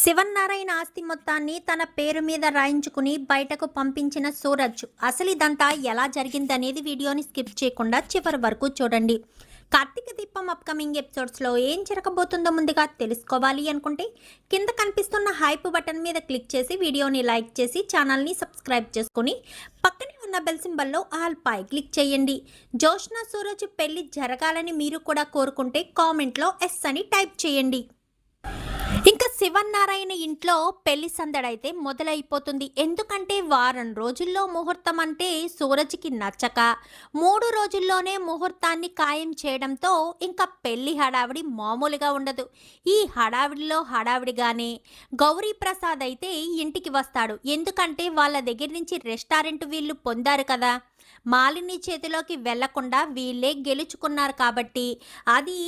శివన్నారాయణ ఆస్తి మొత్తాన్ని తన పేరు మీద రాయించుకుని బయటకు పంపించిన సూరజ్. అసలు ఇదంతా ఎలా జరిగిందనేది వీడియోని స్కిప్ చేయకుండా చివరి వరకు చూడండి. కార్తీక దీపం అప్కమింగ్ ఎపిసోడ్స్లో ఏం జరగబోతుందో ముందుగా తెలుసుకోవాలి అనుకుంటే కింద కనిపిస్తున్న హైప్ బటన్ మీద క్లిక్ చేసి వీడియోని లైక్ చేసి ఛానల్ని సబ్స్క్రైబ్ చేసుకుని పక్కనే ఉన్న బెల్ సింబల్లో ఆల్ పై క్లిక్ చేయండి. జోష్నా సూరజ్ పెళ్లి జరగాలని మీరు కూడా కోరుకుంటే కామెంట్లో ఎస్ అని టైప్ చేయండి. ఇంకా శివన్నారాయణ ఇంట్లో పెళ్లి సందడైతే మొదలైపోతుంది. ఎందుకంటే వారం రోజుల్లో ముహూర్తం అంటే సూరజ్కి నచ్చక 3 రోజుల్లోనే ముహూర్తాన్ని ఖాయం చేయడంతో ఇంకా పెళ్లి హడావిడి మామూలుగా ఉండదు. ఈ హడావిడిలో హడావిడిగానే గౌరీ ప్రసాద్ అయితే ఇంటికి వస్తాడు. ఎందుకంటే వాళ్ళ దగ్గర నుంచి రెస్టారెంట్ వీళ్ళు పొందారు కదా, మాలిని చేతిలోకి వెళ్లకుండా వీళ్ళే గెలుచుకున్నారు కాబట్టి అది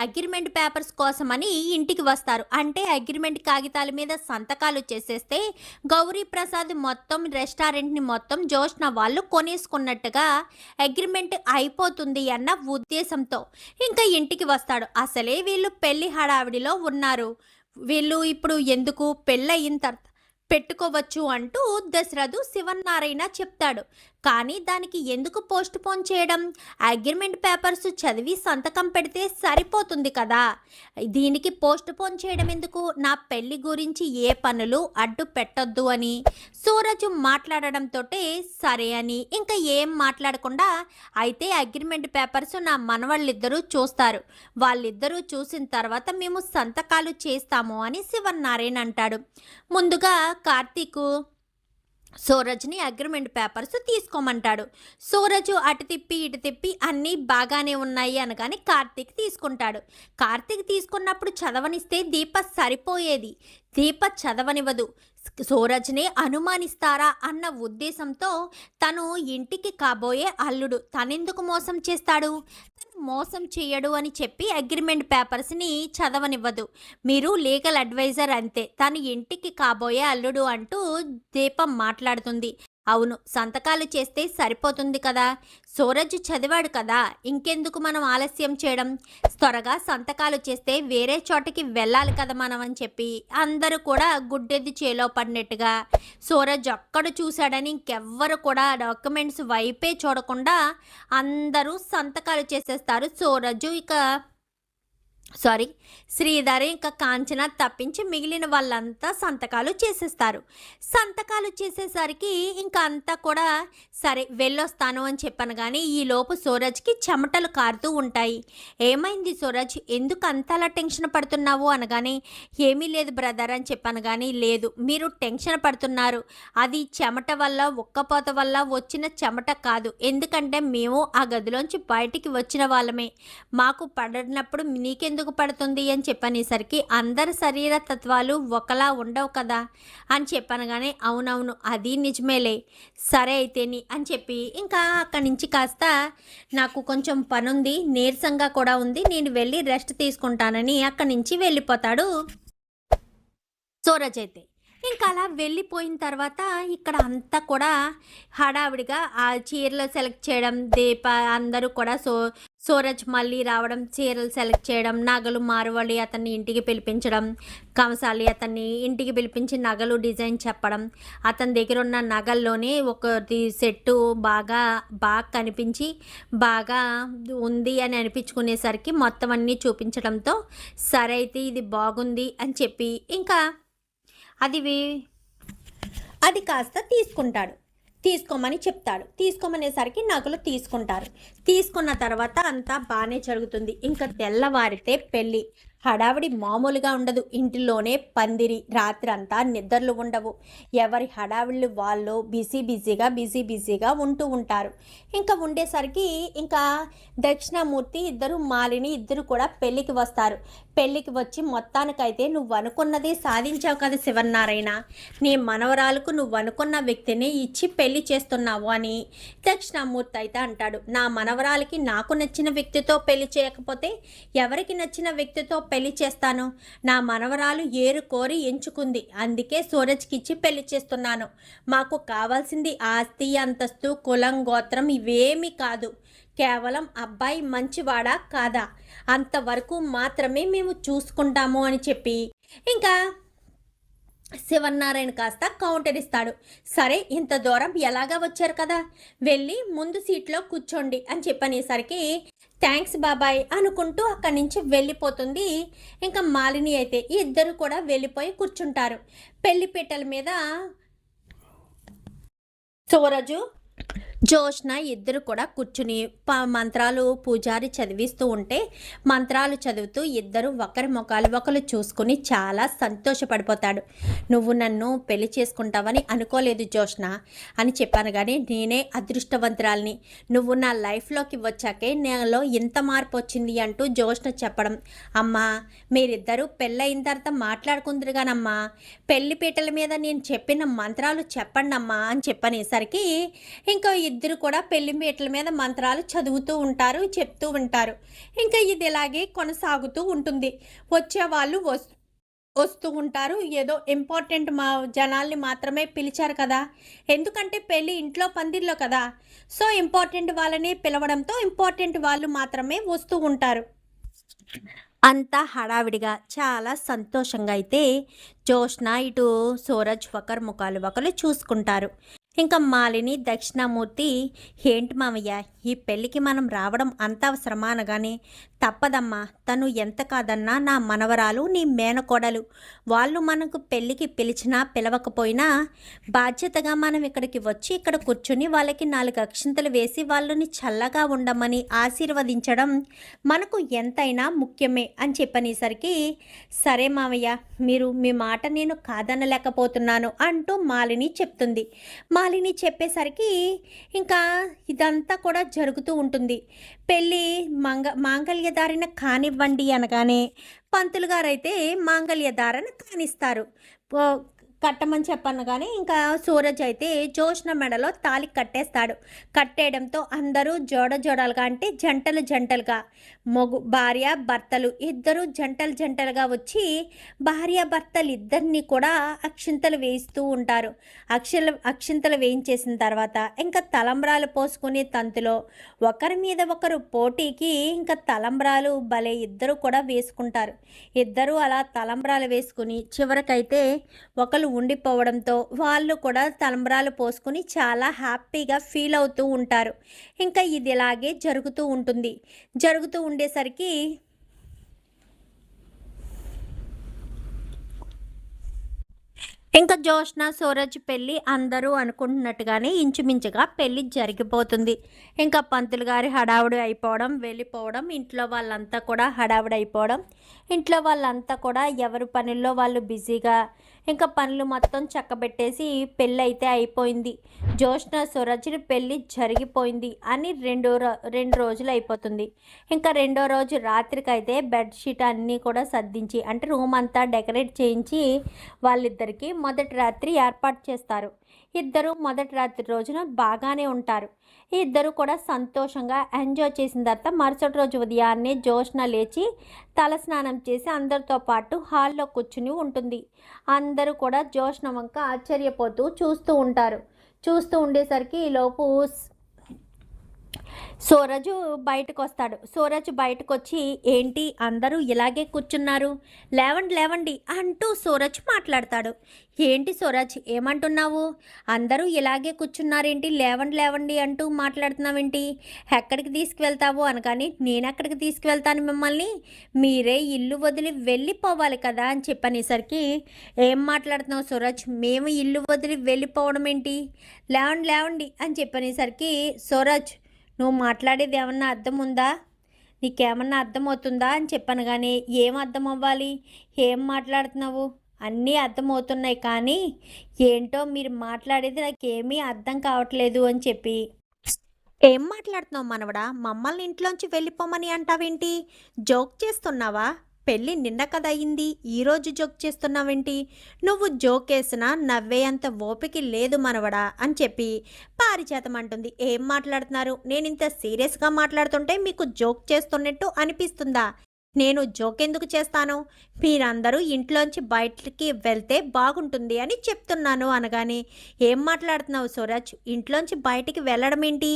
అగ్రిమెంట్ పేపర్స్ కోసమని ఇంటికి వస్తారు. అంటే అగ్రిమెంట్ కాగితాల మీద సంతకాలు చేసేస్తే గౌరీ ప్రసాద్ మొత్తం రెస్టారెంట్ని మొత్తం జోష్న వాళ్ళు కొనేసుకున్నట్టుగా అగ్రిమెంట్ అయిపోతుంది అన్న ఉద్దేశంతో ఇంకా ఇంటికి వస్తాడు. అసలే వీళ్ళు పెళ్లి హడావిడిలో ఉన్నారు. వీళ్ళు ఇప్పుడు ఎందుకు పెళ్ళయిన తర్వాత పెట్టుకోవచ్చు అంటూ దశరథు శివన్నారాయణ చెప్తాడు. కానీ దానికి ఎందుకు పోస్ట్ పోన్ చేయడం? అగ్రిమెంట్ పేపర్స్ చదివి సంతకం పెడితే సరిపోతుంది కదా, దీనికి పోస్ట్ పోన్ చేయడం ఎందుకు? నా పెళ్లి గురించి ఏ పనులు అడ్డు పెట్టొద్దు అని సూరజ్ మాట్లాడడంతో సరే అని ఇంకా ఏం మాట్లాడకుండా అయితే అగ్రిమెంట్ పేపర్స్ నా మనవాళ్ళిద్దరూ చూస్తారు, వాళ్ళిద్దరూ చూసిన తర్వాత మేము సంతకాలు చేస్తాము అని శివన్నారాయణ అంటాడు. ముందుగా కార్తీకు సూరజ్ని అగ్రిమెంట్ పేపర్స్ తీసుకోమంటాడు. సూరజ్ అటు తిప్పి ఇటు తిప్పి అన్నీ బాగానే ఉన్నాయి అనగానే కార్తీక్ తీసుకుంటాడు. కార్తీక్ తీసుకున్నప్పుడు చదవనిస్తే దీప సరిపోయేది, దీప చదవనివ్వదు. సూరజ్నే అనుమానిస్తారా అన్న ఉద్దేశంతో తను ఇంటికి కాబోయే అల్లుడు, తనెందుకు మోసం చేస్తాడు? తను మోసం చేయడు అని చెప్పి అగ్రిమెంట్ పేపర్స్ని చదవనివ్వదు. మీరు లీగల్ అడ్వైజర్ అంతే, తను ఇంటికి కాబోయే అల్లుడు అంటూ దీపం మాట్లాడుతుంది. అవును, సంతకాలు చేస్తే సరిపోతుంది కదా, సూరజ్ చదివాడు కదా, ఇంకెందుకు మనం ఆలస్యం చేయడం, త్వరగా సంతకాలు చేస్తే వేరే చోటకి వెళ్ళాలి కదా మనం అని చెప్పి అందరూ కూడా గుడ్డెద్ది చేలో పడినట్టుగా సూరజ్ ఒక్కడు చూశాడని ఇంకెవ్వరు కూడా డాక్యుమెంట్స్ వైపే చూడకుండా అందరూ సంతకాలు చేసేస్తారు. సూరజ్ శ్రీధర్ ఇంకా కాంచన తప్పించి మిగిలిన వాళ్ళంతా సంతకాలు చేసేస్తారు. సంతకాలు చేసేసరికి ఇంకా అంతా కూడా సరే వెళ్ళొస్తాను అని చెప్పాను. కానీ ఈలోపు సూరజ్కి చెమటలు కారుతూ ఉంటాయి. ఏమైంది సూరజ్, ఎందుకు అంతలా టెన్షన్ పడుతున్నావు అనగానే ఏమీ లేదు బ్రదర్ అని చెప్పాను. కానీ లేదు, మీరు టెన్షన్ పడుతున్నారు, అది చెమట వల్ల ఒక్కపోత వల్ల వచ్చిన చెమట కాదు, ఎందుకంటే మేము ఆ గదిలోంచి బయటికి వచ్చిన వాళ్ళమే, మాకు పడినప్పుడు నీకెందుకు పడుతుంది అని చెప్పనేసరికి అందరి శరీర తత్వాలు ఒకలా ఉండవు కదా అని చెప్పాను. కానీ అవునవును అది నిజమేలే, సరే అయితేని అని చెప్పి ఇంకా అక్కడి నుంచి కాస్త నాకు కొంచెం పనుంది, నీరసంగా కూడా ఉంది, నేను వెళ్ళి రెస్ట్ తీసుకుంటానని అక్కడి నుంచి వెళ్ళిపోతాడు సూరజ్ అయితే. ఇంకా అలా వెళ్ళిపోయిన తర్వాత ఇక్కడ అంతా కూడా హడావిడిగా ఆ చీరలు సెలెక్ట్ చేయడం, దీప అందరూ కూడా సూరజ్ మళ్ళీ రావడం, చీరలు సెలెక్ట్ చేయడం, నగలు మారువడి అతన్ని ఇంటికి పిలిపించడం, కంసాలి అతన్ని ఇంటికి పిలిపించి నగలు డిజైన్ చెప్పడం, అతని దగ్గర ఉన్న నగల్లోనే ఒకటి సెట్టు బాగా కనిపించి బాగా ఉంది అని అనిపించుకునేసరికి మొత్తం అన్నీ చూపించడంతో సరే అయితే ఇది బాగుంది అని చెప్పి ఇంకా అది కాస్త తీసుకోమని చెప్తాడు. తీసుకోమనేసరికి నగలు తీసుకుంటారు. తీసుకున్న తర్వాత అంతా బాగానే జరుగుతుంది. ఇంకా తెల్లవారితే పెళ్ళి హడావిడి మామూలుగా ఉండదు. ఇంటిలోనే పందిరి, రాత్రి అంతా నిద్రలు ఉండవు. ఎవరి హడావిళ్ళు వాళ్ళు బిజీగా ఉంటూ ఉంటారు. ఇంకా ఉండేసరికి ఇంకా దక్షిణామూర్తి ఇద్దరు మాలిని ఇద్దరు కూడా పెళ్ళికి వస్తారు. పెళ్ళికి వచ్చి మొత్తానికైతే నువ్వు అనుకున్నదే సాధించావు కదా శివన్నారాయణ, నీ మనవరాలకు నువ్వు అనుకున్న వ్యక్తిని ఇచ్చి పెళ్లి చేస్తున్నావు అని దక్షిణామూర్తి అయితే అంటాడు. నా మనవరాలకి నాకు నచ్చిన వ్యక్తితో పెళ్లి చేయకపోతే ఎవరికి నచ్చిన వ్యక్తితో పెళ్లి చేస్తాను? నా మనవరాలు ఏరు కోరి ఎంచుకుంది, అందుకే సూరజ్కి ఇచ్చి పెళ్లి చేస్తున్నాను. మాకు కావాల్సింది ఆస్తి, అంతస్తు, కులం, గోత్రం ఇవేమీ కాదు, కేవలం అబ్బాయి మంచివాడా కాదా అంతవరకు మాత్రమే మేము చూసుకుంటాము అని చెప్పి ఇంకా శివన్నారాయణ కాస్త కౌంటర్ ఇస్తాడు. సరే ఇంత దూరం ఎలాగా వచ్చారు కదా, వెళ్ళి ముందు సీట్లో కూర్చోండి అని చెప్పనేసరికి థ్యాంక్స్ బాబాయ్ అనుకుంటూ అక్కడి నుంచి వెళ్ళిపోతుంది. ఇంకా మాలిని అయితే ఇద్దరు కూడా వెళ్ళిపోయి కూర్చుంటారు. పెళ్లిపీటల మీద సూరజు జోష్న ఇద్దరు కూడా కూర్చుని మంత్రాలు పూజారి చదివిస్తూ ఉంటే మంత్రాలు చదువుతూ ఇద్దరు ఒకరి ముఖాలు ఒకరు చూసుకుని చాలా సంతోషపడిపోతాడు. నువ్వు నన్ను పెళ్లి చేసుకుంటావని అనుకోలేదు జోష్న అని చెప్పాను, కానీ నేనే అదృష్టవంతురాల్ని. నువ్వు నా లైఫ్లోకి వచ్చాకే నాలో ఇంత మార్పు వచ్చింది అంటూ జోష్న చెప్పడం, అమ్మా మీరిద్దరూ పెళ్ళయిన తర్వాత మాట్లాడుకుందరుగానమ్మా, పెళ్లిపీటల మీద నేను చెప్పిన మంత్రాలు చెప్పండి అమ్మా అని చెప్పనేసరికి ఇంకా ఇద్దరు కూడా పెళ్లిపీటల మీద మంత్రాలు చదువుతూ ఉంటారు, చెప్తూ ఉంటారు. ఇంకా ఇది ఇలాగే కొనసాగుతూ ఉంటుంది. వచ్చేవాళ్ళు వస్తూ ఉంటారు. ఏదో ఇంపార్టెంట్ జనాల్ని మాత్రమే పిలిచారు కదా, ఎందుకంటే పెళ్ళి ఇంట్లో పందిర్లో కదా, సో ఇంపార్టెంట్ వాళ్ళని పిలవడంతో ఇంపార్టెంట్ వాళ్ళు మాత్రమే వస్తూ ఉంటారు. అంతా హడావిడిగా చాలా సంతోషంగా అయితే జోష్న ఇటు సూరజ్ ఒకరి ముఖాలు ఒకరు చూసుకుంటారు. ఇంకా మాలిని దక్షిణామూర్తి, ఏంటి మామయ్య ఈ పెళ్ళికి మనం రావడం అంత అవసరమా అనగానే, తప్పదమ్మా, తను ఎంత కాదన్నా నా మనవరాలు, నీ మేనకోడలు, వాళ్ళు మనకు పెళ్ళికి పిలిచినా పిలవకపోయినా బాధ్యతగా మనం ఇక్కడికి వచ్చి ఇక్కడ కూర్చుని వాళ్ళకి 4 అక్షింతలు వేసి వాళ్ళని చల్లగా ఉండమని ఆశీర్వదించడం మనకు ఎంతైనా ముఖ్యమే అని చెప్పనేసరికి, సరే మామయ్య మీరు మీ మాట నేను కాదనలేకపోతున్నాను అంటూ మాలిని చెప్తుంది. మాలిని చెప్పేసరికి ఇంకా ఇదంతా కూడా జరుగుతూ ఉంటుంది. పెళ్ళి మాంగళ్యధారణ కానివ్వండి అనగానే పంతులు గారైతే మాంగళ్యధారణ కానిస్తారు. కట్టమని చెప్పాను, కానీ ఇంకా సూరజ్ అయితే జోష్న మెడలో తాళి కట్టేస్తాడు. కట్టేయడంతో అందరూ జోడలుగా అంటే జంటలుగా భార్య భర్తలు ఇద్దరు జంటలుగా వచ్చి భార్య భర్తలు ఇద్దరిని కూడా అక్షింతలు వేయిస్తూ ఉంటారు. అక్షింతలు వేయించేసిన తర్వాత ఇంకా తలంబ్రాలు పోసుకునే తంతులో ఒకరి మీద ఒకరు పోటీకి ఇంకా తలంబ్రాలు భలే ఇద్దరు కూడా వేసుకుంటారు. ఇద్దరు అలా తలంబ్రాలు వేసుకుని చివరికైతే ఒకరు ఉండిపోవడంతో వాళ్ళు కూడా తలంబ్రాలు పోసుకుని చాలా హ్యాపీగా ఫీల్ అవుతూ ఉంటారు. ఇంకా ఇది ఇలాగే జరుగుతూ ఉండేసరికి ఇంకా జోష్న సూరజ్ పెళ్ళి అందరూ అనుకుంటున్నట్టుగానే ఇంచుమించుగా పెళ్ళి జరిగిపోతుంది. ఇంకా పంతులు గారి హడావుడి అయిపోవడం, వెళ్ళిపోవడం, ఇంట్లో వాళ్ళంతా కూడా హడావుడి అయిపోవడం, ఇంట్లో వాళ్ళంతా కూడా ఎవరి పనుల్లో వాళ్ళు బిజీగా ఇంకా పనులు మొత్తం చక్కబెట్టేసి పెళ్ళి అయితే అయిపోయింది. జోష్న సూరజ్ని పెళ్ళి జరిగిపోయింది అని రెండు రోజులు అయిపోతుంది. ఇంకా రెండో రోజు రాత్రికైతే బెడ్షీట్ అన్నీ కూడా సర్దించి అంటే రూమ్ అంతా డెకరేట్ చేయించి వాళ్ళిద్దరికీ మొదటి రాత్రి ఏర్పాటు చేస్తారు. ఇద్దరు మొదటి రాత్రి రోజున బాగానే ఉంటారు. ఇద్దరు కూడా సంతోషంగా ఎంజాయ్ చేసిన తర్వాత మరుసటి రోజు ఉదయాన్నే జోష్న లేచి తలస్నానం చేసి అందరితో పాటు హాల్లో కూర్చుని ఉంటుంది. అందరూ కూడా జోష్న వంక ఆశ్చర్యపోతూ చూస్తూ ఉండేసరికి ఈలోపు సూరజు బయటకు వస్తాడు. సూరజ్ బయటకు వచ్చి, ఏంటి అందరూ ఇలాగే కూర్చున్నారు, లేవండి అంటూ సూరజ్ మాట్లాడతాడు. ఏంటి సూరజ్ ఏమంటున్నావు, అందరూ ఇలాగే కూర్చున్నారేంటి, లేవండి అంటూ మాట్లాడుతున్నావేంటి, ఎక్కడికి తీసుకువెళ్తావు అనగాని, నేనెక్కడికి తీసుకువెళ్తాను మిమ్మల్ని, మీరే ఇల్లు వదిలి వెళ్ళిపోవాలి కదా అని చెప్పనేసరికి, ఏం మాట్లాడుతున్నావు సూరజ్, మేము ఇల్లు వదిలి వెళ్ళిపోవడం ఏంటి, లేవండి అని చెప్పనేసరికి, సూరజ్ నువ్వు మాట్లాడేది ఏమన్నా అర్థం ఉందా, నీకేమన్నా అర్థమవుతుందా అని చెప్పాను. కానీ ఏం అర్థం అవ్వాలి, ఏం మాట్లాడుతున్నావు, అన్నీ అర్థమవుతున్నాయి కానీ ఏంటో మీరు మాట్లాడేది నాకేమీ అర్థం కావట్లేదు అని చెప్పి, ఏం మాట్లాడుతున్నావు మనవడా, మమ్మల్ని ఇంట్లోంచి వెళ్ళిపోమని అంటావేంటి, జోక్ చేస్తున్నావా, పెళ్ళి నిన్న కదా అయింది, ఈరోజు జోక్ చేస్తున్నావేంటి, నువ్వు జోక్ వేసినా నవ్వేంత ఓపిక లేదు మనవడా అని చెప్పి పారిజాతం అంటుంది. ఏం మాట్లాడుతున్నారు, నేను ఇంత సీరియస్గా మాట్లాడుతుంటే మీకు జోక్ చేస్తున్నట్టు అనిపిస్తుందా, నేను జోకెందుకు చేస్తాను? మీరందరూ ఇంట్లోంచి బయటికి వెళ్తే బాగుంటుంది అని చెప్తున్నాను అనగానే, ఏం మాట్లాడుతున్నావు సూరజ్? ఇంట్లోంచి బయటికి వెళ్ళడం ఏంటి?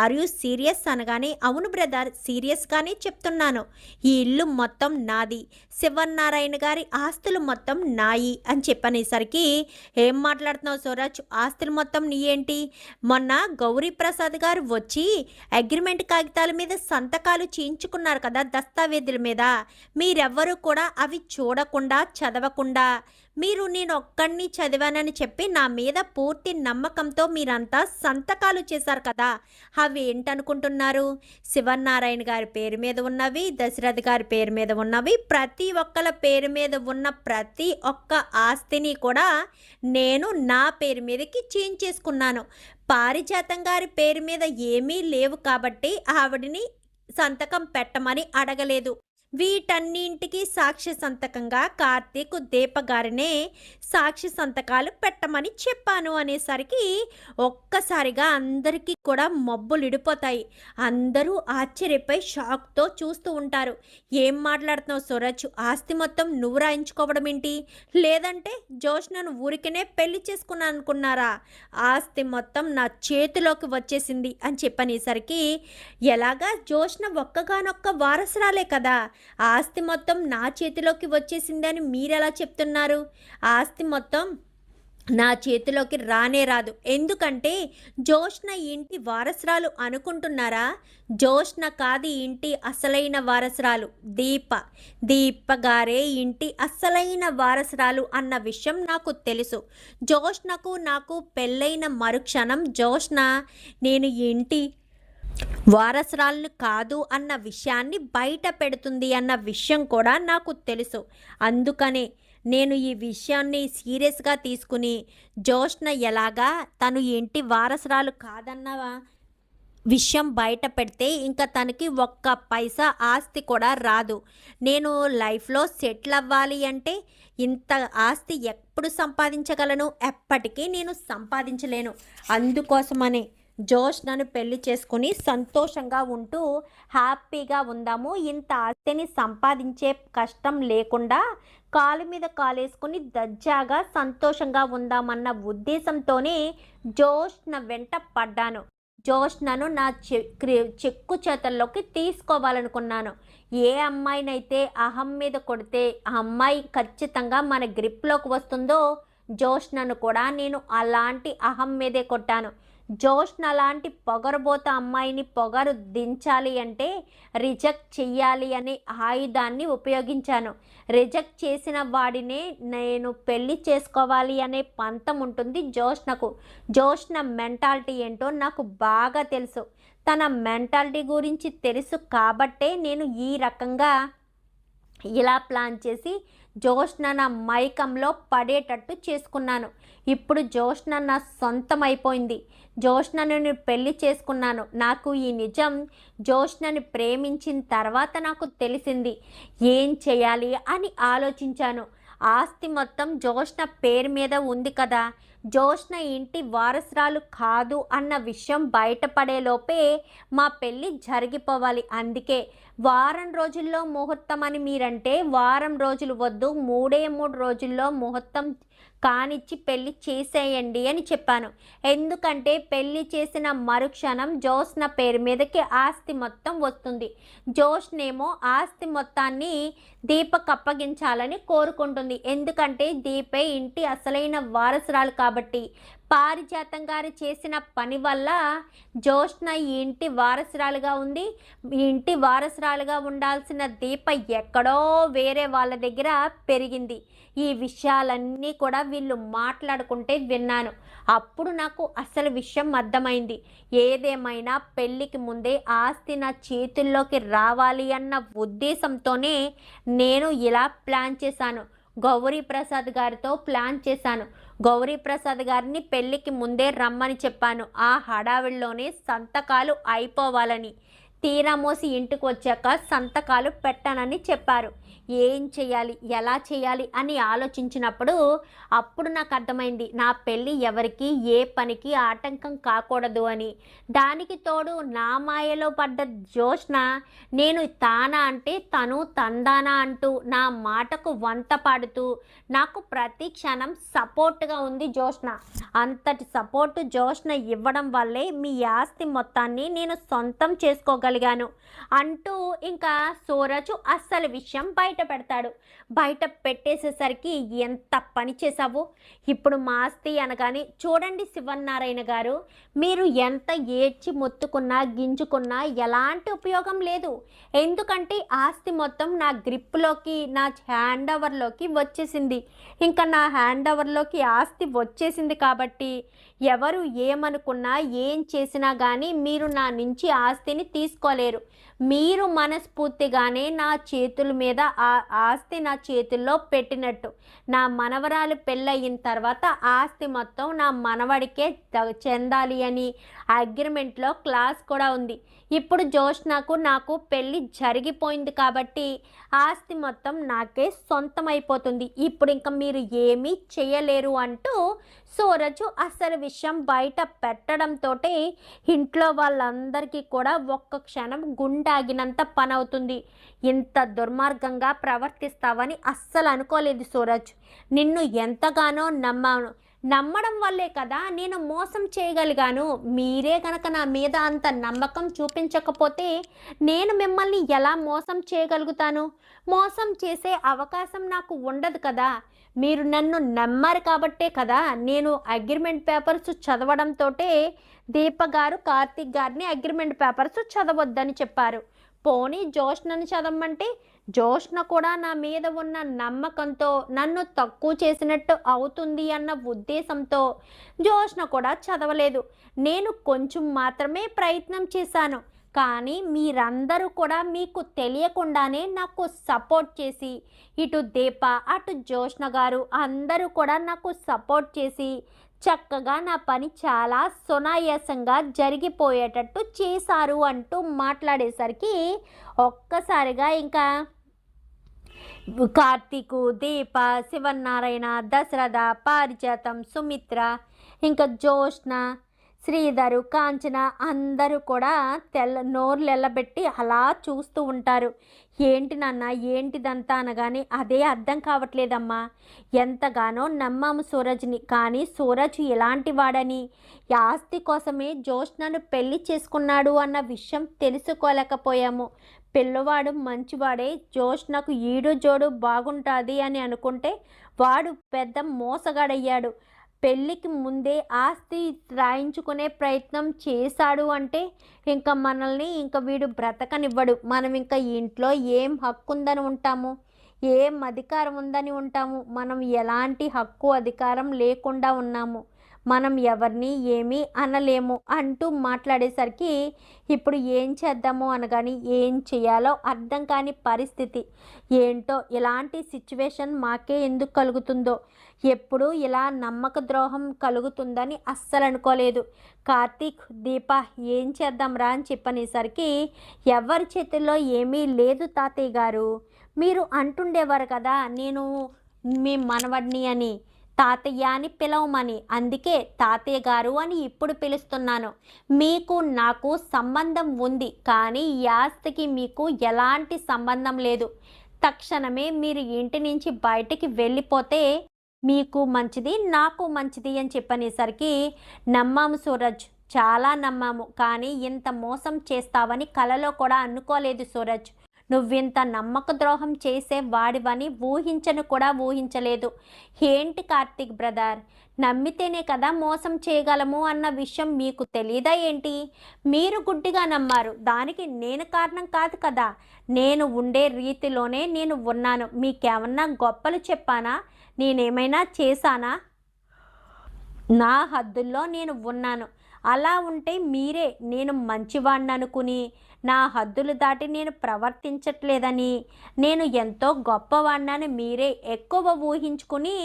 ఆర్ యూ సీరియస్ అనగానే, అవును బ్రదర్ సీరియస్‌గానే చెప్తున్నాను. ఈ ఇల్లు మొత్తం నాది. శివన్నారాయణ గారి ఆస్తులు మొత్తం నాయి అని చెప్పనేసరికి, ఏం మాట్లాడుతున్నావు సూరజ్? ఆస్తులు మొత్తం నీయేంటి? మొన్న గౌరీ ప్రసాద్ గారు వచ్చి అగ్రిమెంట్ కాగితాల మీద సంతకాలు చేయించుకున్నారు కదా దస్తావేజుల మీద. మీరెవ్వరూ కూడా అవి చూడకుండా, చదవకుండా మీరు నేనొక్కడిని చదివానని చెప్పి నా మీద పూర్తి నమ్మకంతో మీరంతా సంతకాలు చేశారు కదా! అవేంటనుకుంటున్నారు? శివన్నారాయణ గారి పేరు మీద ఉన్నవి, దశరథ్ గారి పేరు మీద ఉన్నవి, ప్రతి ఒక్కళ్ళ పేరు మీద ఉన్న ప్రతి ఒక్క ఆస్తిని కూడా నేను నా పేరు మీదకి చేయించేసుకున్నాను. పారిజాతం గారి పేరు మీద ఏమీ లేవు కాబట్టి ఆవిడని సంతకం పెట్టమని అడగలేదు. వీటన్నింటికి సాక్షి సంతకంగా కార్తీక్ దీప గారినే సాక్షి సంతకాలు పెట్టమని చెప్పాను అనేసరికి ఒక్కసారిగా అందరికీ కూడా మబ్బులిడిపోతాయి. అందరూ ఆశ్చర్యపోయి షాక్తో చూస్తూ ఉంటారు. ఏం మాట్లాడుతున్నావు సూరజ్? ఆస్తి మొత్తం నువ్వు రాయించుకోవడం ఏంటి? లేదంటే జోష్నను ఊరికనే పెళ్లి చేసుకున్నాను అనుకున్నారా? ఆస్తి మొత్తం నా చేతిలోకి వచ్చేసింది అని చెప్పనేసరికి, ఎలాగా జోష్న ఒక్కగానొక్క వారసురాలే కదా! ఆస్తి మొత్తం నా చేతిలోకి వచ్చేసిందని మీరెలా చెప్తున్నారు? ఆస్తి మొత్తం నా చేతిలోకి రానే రాదు. ఎందుకంటే జోష్న ఇంటి వారసురాలు అనుకుంటున్నారా? జోష్న కాదు ఇంటి అసలైన వారసురాలు, దీప. దీప గారే ఇంటి అసలైన వారసురాలు అన్న విషయం నాకు తెలుసు. జోష్నకు నాకు పెళ్ళైన మరుక్షణం జోష్న నేను ఇంటి వారసురాలను కాదు అన్న విషయాన్ని బయట పెడుతుంది అన్న విషయం కూడా నాకు తెలుసు. అందుకనే నేను ఈ విషయాన్ని సీరియస్గా తీసుకుని జోష్న ఎలాగా తను ఇంటి వారసురాలు కాదన్న విషయం బయట పెడితే ఇంకా తనకి ఒక్క పైసా ఆస్తి కూడా రాదు. నేను లైఫ్లో సెటిల్ అవ్వాలి అంటే ఇంత ఆస్తి ఎప్పుడు సంపాదించగలను? ఎప్పటికీ నేను సంపాదించలేను. అందుకోసమనే జోష్నను పెళ్లి చేసుకుని సంతోషంగా ఉంటూ హ్యాపీగా ఉందాము, ఇంత ఆస్తిని సంపాదించే కష్టం లేకుండా కాలు మీద కాలేసుకుని దర్జాగా సంతోషంగా ఉందామన్న ఉద్దేశంతోనే జోష్న వెంట పడ్డాను. జోష్నను నా చెక్కు చేతల్లోకి తీసుకోవాలనుకున్నాను. ఏ అమ్మాయినైతే అహం మీద కొడితే ఆ అమ్మాయి ఖచ్చితంగా మన గ్రిప్లోకి వస్తుందో జోష్నను కూడా నేను అలాంటి అహం మీదే కొట్టాను. జోష్న లాంటి పొగరబోత అమ్మాయిని పొగరు దించాలి అంటే రిజెక్ట్ చెయ్యాలి అనే ఆయుధాన్ని ఉపయోగించాను. రిజెక్ట్ చేసిన వాడినే నేను పెళ్లి చేసుకోవాలి అనే పంతం ఉంటుంది జోష్నకు. జోష్న మెంటాలిటీ ఏంటో నాకు బాగా తెలుసు. తన మెంటాలిటీ గురించి తెలుసు కాబట్టే నేను ఈ రకంగా ఇలా ప్లాన్ చేసి జోష్న నా మైకంలో పడేటట్టు చేసుకున్నాను. ఇప్పుడు జోష్న నా సొంతం అయిపోయింది. జోష్నను నేను పెళ్లి చేసుకున్నాను. నాకు ఈ నిజం జోష్నని ప్రేమించిన తర్వాత నాకు తెలిసింది. ఏం చేయాలి అని ఆలోచించాను. ఆస్తి మొత్తం జోష్న పేరు మీద ఉంది కదా, జోష్న ఇంటి వారసురాలు కాదు అన్న విషయం బయటపడేలోపే మా పెళ్ళి జరిగిపోవాలి. అందుకే వారం రోజుల్లో ముహూర్తం అని మీరంటే వారం రోజులు వద్దు, 3 రోజుల్లో ముహూర్తం కానిచ్చి పెళ్ళి చేసేయండి అని చెప్పాను. ఎందుకంటే పెళ్ళి చేసిన మరుక్షణం జోష్న పేరు మీదకి ఆస్తి మొత్తం వస్తుంది. జోష్నేమో ఆస్తి మొత్తాన్ని దీపకు అప్పగించాలని కోరుకుంటుంది. ఎందుకంటే దీపే ఇంటి అసలైన వారసురాలు కాబట్టి. పారిజాతం గారు చేసిన పని వల్ల జోష్న ఈ ఇంటి వారసురాలుగా ఉంది. ఈ ఇంటి వారసురాలుగా ఉండాల్సిన దీప ఎక్కడో వేరే వాళ్ళ దగ్గర పెరిగింది. ఈ విషయాలన్నీ కూడా వీళ్ళు మాట్లాడుకుంటే విన్నాను. అప్పుడు నాకు అసలు విషయం అర్థమైంది. ఏదేమైనా పెళ్ళికి ముందే ఆస్తి నా చేతుల్లోకి రావాలి అన్న ఉద్దేశంతోనే నేను ఇలా ప్లాన్ చేశాను. గౌరీ ప్రసాద్ గారితో ప్లాన్ చేశాను. గౌరీ ప్రసాద్ గారిని పెళ్ళికి ముందే రమ్మని చెప్పాను. ఆ హడావిడిలోనే సంతకాలు అయిపోవాలని. తీరా మోసి ఇంటికి వచ్చాక సంతకాలు పెట్టానని చెప్పారు. ఏం చేయాలి, ఎలా చేయాలి అని ఆలోచించినప్పుడు అప్పుడు నాకు అర్థమైంది నా పెళ్ళి ఎవరికి ఏ పనికి ఆటంకం కాకూడదు అని. దానికి తోడు నా మాయలో పడ్డ జోష్న నేను తానా అంటే తను తందానా అంటూ నా మాటకు వంత పాడుతూ నాకు ప్రతి క్షణం సపోర్ట్గా ఉంది జోష్న. అంతటి సపోర్టు జోష్న ఇవ్వడం వల్లే మీ ఆస్తి మొత్తాన్ని నేను సొంతం చేసుకోగలిగాను అంటూ ఇంకా సూరజ్ అస్సలు విషయం బయట పెడతాడు. బయట పెట్టేసేసరికి ఎంత పని చేశావు, ఇప్పుడు మా ఆస్తి అనగానే చూడండి శివన్నారాయణ గారు, మీరు ఎంత ఏడ్చి మొత్తుకున్నా గింజుకున్నా ఎలాంటి ఉపయోగం లేదు. ఎందుకంటే ఆస్తి మొత్తం నా గ్రిప్లోకి నా హ్యాండ్ ఓవర్లోకి వచ్చేసింది. ఇంకా నా హ్యాండ్ ఓవర్లోకి ఆస్తి వచ్చేసింది కాబట్టి ఎవరు ఏమనుకున్నా ఏం చేసినా కానీ మీరు నా నుంచి ఆస్తిని తీసుకోలేరు. మీరు మనస్ఫూర్తిగానే నా చేతుల మీద ఆస్తి నా చేతుల్లో పెట్టినట్టు. నా మనవరాలు పెళ్ళయిన తర్వాత ఆస్తి మొత్తం నా మనవడికే చెందాలి అని అగ్రిమెంట్లో క్లాస్ కూడా ఉంది. ఇప్పుడు జోష్నకు నాకు పెళ్ళి జరిగిపోయింది కాబట్టి ఆస్తి మొత్తం నాకే సొంతం అయిపోతుంది. ఇప్పుడు ఇంకా మీరు ఏమీ చేయలేరు అంటూ సూరజ్ అసలు విషయం బయట పెట్టడంతో ఇంట్లో వాళ్ళందరికీ కూడా ఒక్క క్షణం గుండాగినంత పని అవుతుంది. ఇంత దుర్మార్గంగా ప్రవర్తిస్తావని అస్సలు అనుకోలేదు సూరజ్. నిన్ను ఎంతగానో నమ్మడం వల్లే కదా నేను మోసం చేయగలిగాను. మీరే కనుక నా మీద అంత నమ్మకం చూపించకపోతే నేను మిమ్మల్ని ఎలా మోసం చేయగలుగుతాను? మోసం చేసే అవకాశం నాకు ఉండదు కదా. మీరు నన్ను నమ్మారు కాబట్టే కదా నేను అగ్రిమెంట్ పేపర్స్ చదవడంతో దీప గారు కార్తీక్ గారిని అగ్రిమెంట్ పేపర్స్ చదవద్దని చెప్పారు. పోనీ జోష్నని చదవమంటే జోష్న కూడా నా మీద ఉన్న నమ్మకంతో నన్ను తక్కువ చేసినట్టు అవుతుంది అన్న ఉద్దేశంతో జోష్న కూడా చదవలేదు. నేను కొంచెం మాత్రమే ప్రయత్నం చేశాను. కానీ మీరందరూ కూడా మీకు తెలియకుండానే నాకు సపోర్ట్ చేసి ఇటు దీప అటు జోష్న గారు అందరూ కూడా నాకు సపోర్ట్ చేసి చక్కగా నా పని చాలా సునాయాసంగా జరిగిపోయేటట్టు చేశారు అంటూ మాట్లాడేసరికి ఒక్కసారిగా ఇంకా కార్తీకు, దీప, శివన్నారాయణ, దశరథ, పారిజాతం, సుమిత్ర, ఇంకా జోష్న, శ్రీధరు, కాంచన అందరూ కూడా నోర్లు ఎల్లబెట్టి అలా చూస్తూ ఉంటారు. ఏంటి నాన్న ఏంటిదంతా అనగానే అదే అర్థం కావట్లేదమ్మా. ఎంతగానో నమ్మాము సూరజ్ని, కానీ సూరజ్ ఎలాంటి వాడని ఆస్తి కోసమే జోష్నను పెళ్లి చేసుకున్నాడు అన్న విషయం తెలుసుకోలేకపోయాము. పిల్లవాడు మంచివాడే, జోష్నకు ఈడు జోడు బాగుంటుంది అని అనుకుంటే వాడు పెద్ద మోసగాడయ్యాడు. పెళ్ళికి ముందే ఆస్తి రాయించుకునే ప్రయత్నం చేశాడు అంటే ఇంకా మనల్ని ఇంకా వీడు బ్రతకనివ్వడు. మనం ఇంకా ఇంట్లో ఏం హక్కు ఉందని ఉంటాము, ఏం అధికారం ఉందని ఉంటాము. మనం ఎలాంటి హక్కు అధికారం లేకుండా ఉన్నాము. మనం ఎవరిని ఏమీ అనలేము అంటూ మాట్లాడేసరికి ఇప్పుడు ఏం చేద్దాము అనగాని ఏం చేయాలో అర్థం కాని పరిస్థితి. ఏంటో ఇలాంటి సిచ్యువేషన్ మాకే ఎందుకు కలుగుతుందో, ఎప్పుడు ఇలా నమ్మక ద్రోహం కలుగుతుందని అస్సలు అనుకోలేదు. కార్తీక్, దీప ఏం చేద్దాం రా అని చెప్పనేసరికి ఎవరి చేతుల్లో ఏమీ లేదు తాతయ్య గారు. మీరు అంటుండేవారు కదా నేను మీ మనవడిని అని, తాతయ్య అని పిలవమని, అందుకే తాతయ్య గారు అని ఇప్పుడు పిలుస్తున్నాను. మీకు నాకు సంబంధం ఉంది, కానీ ఈ ఆస్తికి మీకు ఎలాంటి సంబంధం లేదు. తక్షణమే మీరు ఇంటి నుంచి బయటికి వెళ్ళిపోతే మీకు మంచిది, నాకు మంచిది అని చెప్పనేసరికి నమ్మాము సూరజ్, చాలా నమ్మాము. కానీ ఇంత మోసం చేస్తావని కలలో కూడా అనుకోలేదు సూరజ్. నువ్వింత నమ్మక ద్రోహం చేసే వాడివని ఊహించను కూడా ఊహించలేదు. ఏంటి కార్తీక్ బ్రదర్, నమ్మితేనే కదా మోసం చేయగలము అన్న విషయం మీకు తెలీదా ఏంటి? మీరు గుడ్డిగా నమ్మారు, దానికి నేను కారణం కాదు కదా. నేను ఉండే రీతిలోనే నేను ఉన్నాను. మీకేమన్నా గొప్పలు చెప్పానా? నేనేమైనా చేశానా? నా హద్దుల్లో నేను ఉన్నాను. అలా ఉంటే మీరే నేను మంచివాడిని అనుకుని నా హద్దులు దాటి నేను ప్రవర్తించట్లేదని, నేను ఎంతో గొప్పవాడినని మీరే ఎక్కువ ఊహించుకుని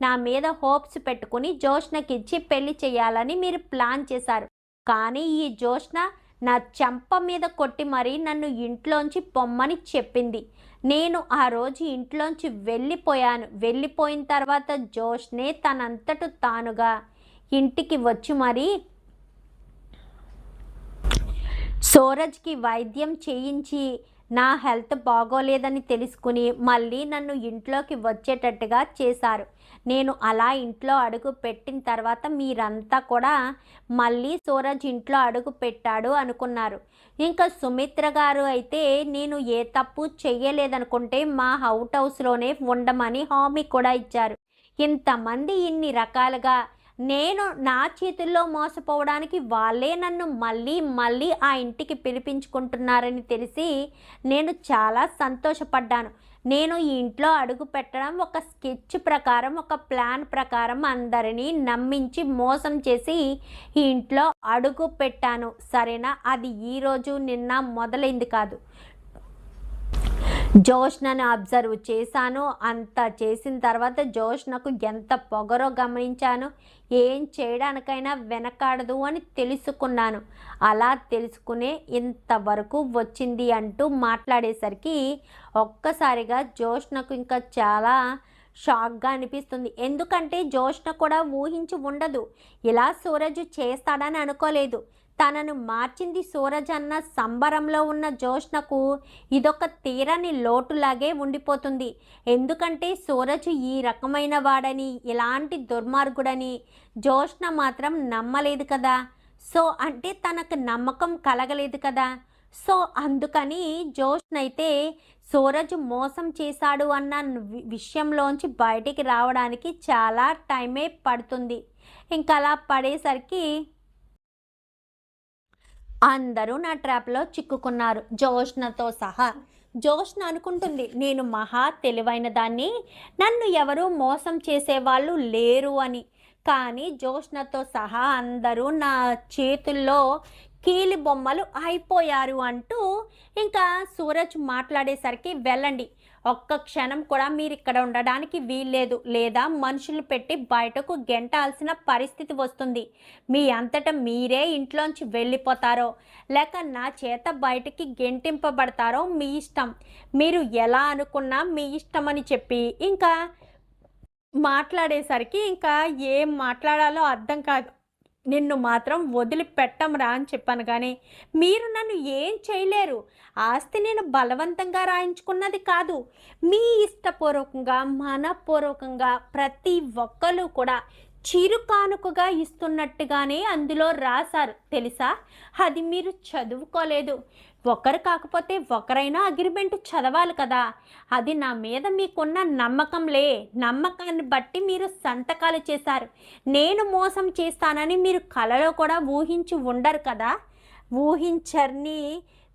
నా మీద హోప్స్ పెట్టుకుని జోష్నకిచ్చి పెళ్లి చేయాలని మీరు ప్లాన్ చేశారు. కానీ ఈ జోష్న నా చెంప మీద కొట్టి మరీ నన్ను ఇంట్లోంచి పొమ్మని చెప్పింది. నేను ఆ రోజు ఇంట్లోంచి వెళ్ళిపోయిన తర్వాత జోష్నే తనంతట తానుగా ఇంటికి వచ్చి మరీ సూరజ్కి వైద్యం చేయించి నా హెల్త్ బాగోలేదని తెలుసుకుని మళ్ళీ నన్ను ఇంట్లోకి వచ్చేటట్టుగా చేశారు. నేను అలా ఇంట్లో అడుగు పెట్టిన తర్వాత మీరంతా కూడా మళ్ళీ సూరజ్ ఇంట్లో అడుగు పెట్టాడు అనుకున్నారు. ఇంకా సుమిత్ర గారు అయితే నేను ఏ తప్పు చెయ్యలేదనుకుంటే మా హౌస్లోనే ఉండమని హామీ కూడా ఇచ్చారు. ఇంతమంది ఇన్ని రకాలుగా నేను నా చేతుల్లో మోసపోవడానికి వాళ్ళే నన్ను మళ్ళీ ఆ ఇంటికి పిలిపించుకుంటున్నారని తెలిసి నేను చాలా సంతోషపడ్డాను. నేను ఈ ఇంట్లో అడుగు పెట్టడం ఒక స్కెచ్ ప్రకారం, ఒక ప్లాన్ ప్రకారం అందరినీ నమ్మించి మోసం చేసి ఈ ఇంట్లో అడుగు పెట్టాను. సరేనా? అది ఈరోజు నిన్న మొదలైంది కాదు. జోష్నను అబ్జర్వ్ చేశాను. అంత చేసిన తర్వాత జోష్నకు ఎంత పొగరో గమనించాను. ఏం చేయడానికైనా వెనకాడదు అని తెలుసుకున్నాను. అలా తెలుసుకునే ఇంతవరకు వచ్చింది అంటూ మాట్లాడేసరికి ఒక్కసారిగా జోష్నకు ఇంకా చాలా షాక్గా అనిపిస్తుంది. ఎందుకంటే జోష్న కూడా ఊహించి ఉండదు, ఇలా సూరజ్ చేస్తాడని అనుకోలేదు. తనను మార్చింది సూరజ్ అన్న సంబరంలో ఉన్న జోష్నకు ఇదొక తీరని లోటులాగే ఉండిపోతుంది. ఎందుకంటే సూరజ్ ఈ రకమైన వాడని, ఇలాంటి దుర్మార్గుడని జోష్న మాత్రం నమ్మలేదు కదా. సో అంటే తనకు నమ్మకం కలగలేదు కదా. సో అందుకని జోష్న అయితే సూరజ్ మోసం చేశాడు అన్న విషయంలోంచి బయటికి రావడానికి చాలా టైమే పడుతుంది. ఇంకా అలా పడేసరికి అందరూ నా ట్రాప్లో చిక్కుకున్నారు, జోష్నతో సహా. జోష్న అనుకుంటుంది నేను మహా తెలివైన దాన్ని, నన్ను ఎవరూ మోసం చేసేవాళ్ళు లేరు అని. కానీ జోష్నతో సహా అందరూ నా చేతుల్లో కీలి బొమ్మలు అయిపోయారు అంటూ ఇంకా సూరజ్ మాట్లాడేసరికి వెళ్ళండి, ఒక్క క్షణం కూడా మీరు ఇక్కడ ఉండడానికి వీల్లేదు, లేదా మనుషులు పెట్టి బయటకు గెంటాల్సిన పరిస్థితి వస్తుంది. మీ అంతటా మీరే ఇంట్లోంచి వెళ్ళిపోతారో లేక నా చేత బయటికి గెంటింపబడతారో మీ ఇష్టం, మీరు ఎలా అనుకున్నా మీ ఇష్టం అని చెప్పి ఇంకా మాట్లాడేసరికి ఇంకా ఏం మాట్లాడాలో అర్థం కాదు. నిన్ను మాత్రం వదిలిపెట్టంరా అని చెప్పాను, కానీ మీరు నన్ను ఏం చేయలేరు. ఆస్తి నేను బలవంతంగా రాయించుకున్నది కాదు, మీ ఇష్టపూర్వకంగా మనపూర్వకంగా ప్రతి ఒక్కరు కూడా చిరు కానుకగా ఇస్తున్నట్టుగానే అందులో రాశారు తెలుసా. అది మీరు చదువుకోలేదు. ఒకరు కాకపోతే ఒకరైనా అగ్రిమెంట్ చదవాలి కదా. అది నా మీద మీకున్న నమ్మకంలే, నమ్మకాన్ని బట్టి మీరు సంతకాలు చేశారు. నేను మోసం చేస్తానని మీరు కలలో కూడా ఊహించి ఉండరు కదా. ఊహించని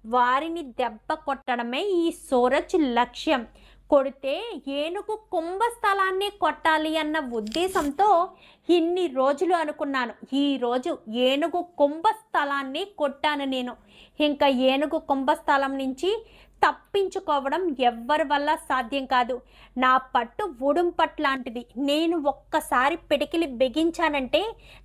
వారిని దెబ్బ కొట్టడమే ఈ సూరజ్ లక్ష్యం. కొడితే ఏనుగు కుంభస్థలాన్ని కొట్టాలి అన్న ఉద్దేశంతో ఇన్ని రోజులు అనుకున్నాను. ఈరోజు ఏనుగు కుంభస్థలాన్ని కొట్టాను నేను. ఇంకా ఏనుగు కుంభస్థలం నుంచి తప్పించుకోవడం ఎవ్వరి వల్ల సాధ్యం కాదు. నా పట్టు ఉడుంపట్ లాంటిది. నేను ఒక్కసారి పిడికిలి బిగించానంటే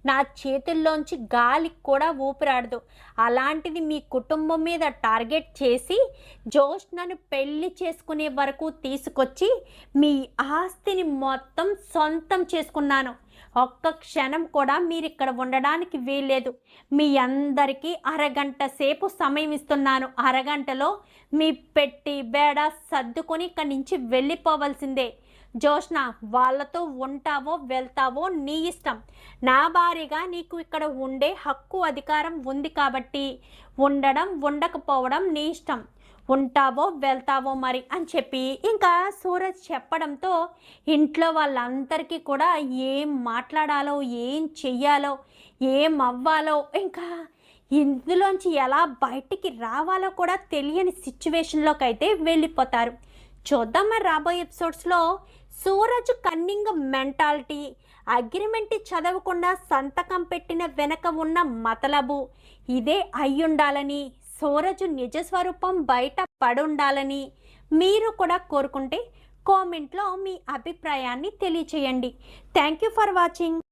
నా చేతుల్లోంచి గాలి కూడా ఊపిరాడదు. అలాంటిది మీ కుటుంబం మీద టార్గెట్ చేసి జోష్నను పెళ్లి చేసుకునే వరకు తీసుకొచ్చి మీ ఆస్తిని మొత్తం సొంతం చేసుకున్నాను. ఒక్క క్షణం కూడా మీరు ఇక్కడ ఉండడానికి వీల్లేదు. మీ అందరికీ అరగంట సేపు సమయం ఇస్తున్నాను. అరగంటలో మీ పెట్టి బేడ సర్దుకొని ఇక్కడి నుంచి వెళ్ళిపోవలసిందే. జోష్న, వాళ్ళతో ఉంటావో వెళ్తావో నీ ఇష్టం. నా భార్యగా నీకు ఇక్కడ ఉండే హక్కు అధికారం ఉంది కాబట్టి ఉండడం ఉండకపోవడం నీ ఇష్టం. ఉంటావో వెళ్తావో మరి అని చెప్పి ఇంకా సూరజ్ చెప్పడంతో ఇంట్లో వాళ్ళందరికీ కూడా ఏం మాట్లాడాలో, ఏం చెయ్యాలో, ఏం అవ్వాలో, ఇంకా ఇందులోంచి ఎలా బయటికి రావాలో కూడా తెలియని సిచ్యువేషన్లోకి అయితే వెళ్ళిపోతారు. చూద్దాం మరి రాబోయే ఎపిసోడ్స్లో సూరజ్ కన్నింగ్ మెంటాలిటీ, అగ్రిమెంట్ చదవకుండా సంతకం పెట్టిన వెనక ఉన్న మతలబు ఇదే అయ్యుండాలని, సూరజ్ నిజస్వరూపం బయట పడుండాలని మీరు కూడా కోరుకుంటే కామెంట్లో మీ అభిప్రాయాన్ని తెలియచేయండి. Thank you for watching.